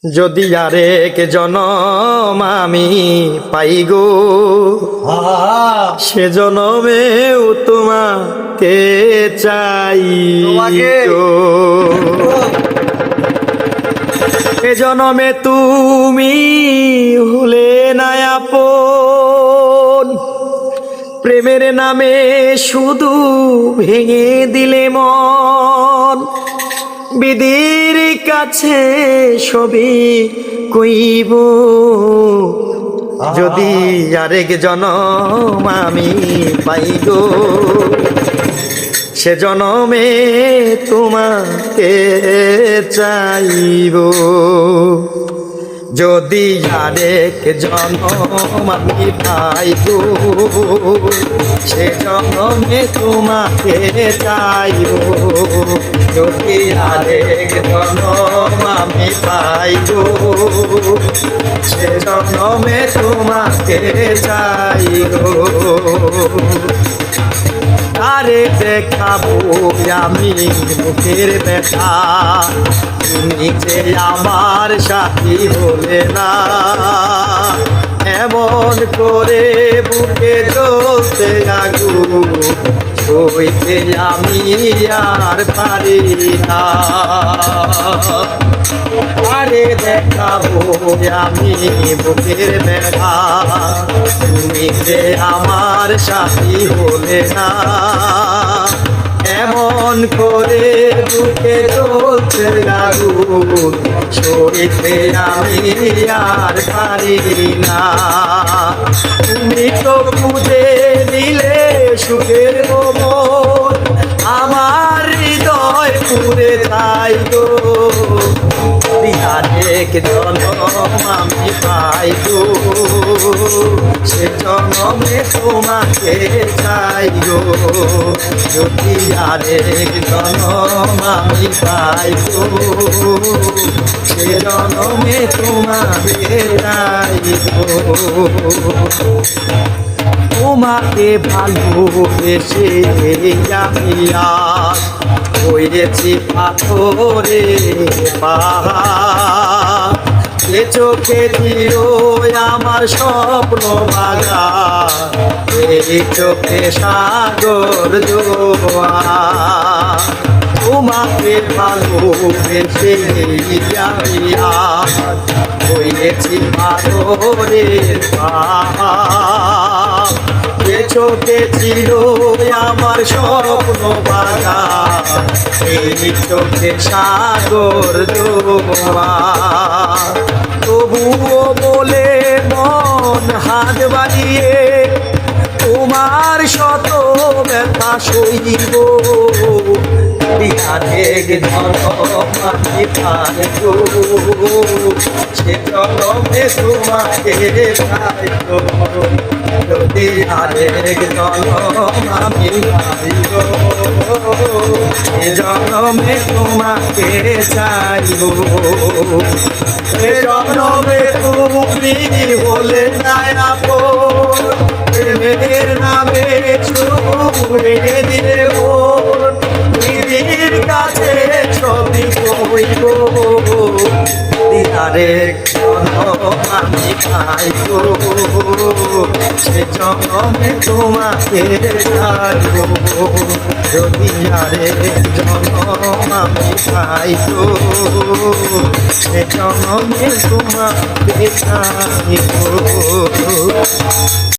যদি আরেক জনম আমি পাই গো, সে জনমেও তোমাকে চাই গো। এ জনমে তুমি হলে না আপন, প্রেমের নামে শুধু ভেঙে দিলে মন। বিধির কাছে সবই কইব, যদি আরেক জনম আমি পাই গো, সে জনমে তোমাকে চাইব। যদি আরেক জনম আমি পাই গো, সে জনমে তোমাকে চাইব। যদি আরেক জনম আমি পাই গো, সে জনমে তোমাকে চাইব। আরে দেখাবো আমি মুখের ব্যথা, তুমি যে আমার সাথী হলে না। এমন করে বুকে জ্বলতে আগুন সইতে আমি আর পারি না। আরে দেখাবো আমি বুকের ব্যথা, তুমি যে আমার সাথী হলে না। এমন করে বুকে জ্বলতে আগুন সইতে আমি আর পারি না। তুমি তো খুঁজে নিলে সুখের মোমর, আমার হৃদয় পুরে তাই গো। আরেক জনম আমি পাই গো, সে জনমে তোমাকে চাই গো। যদি আরেক জনম আমি পাই গো, সে জনমে তোমাকে চাই গো। তোমাকে ভালোবেসে আমি আজ হয়েছি পাথরে পাহাড়। এ চোখে দিল আমার স্বপ্ন ভাঙা, এই চোখে সাগর জোয়ার। তোমাকে ভালোবেসে আমি আজ হয়েছি পাথরের পাহাড়। এ চোখে ছিল আমার স্বপ্ন বাঁধা, এই চোখে সাগর জোয়ার। তবুও বলে মন হাত বাড়িয়ে তোমার শত ব্যথা সইব। আরেক জনম আমি পাই গো, সে জনমে তোমাকে চাই গো। যদি আরেক জনম আমি পাই গো, সে জনমে তোমাকে চাইব। সে জনমে তুমি হলে না আপন, প্রেমের নামে ছুঁড়ে দিলে মন। বিধির কাছে সবই কইব, আরেক জনম আমি পাই গো, সে জনমে তোমাকে চাইব। যদি আরেক জনম আমি পাই গো, সে জনমে তোমাকে চাইব।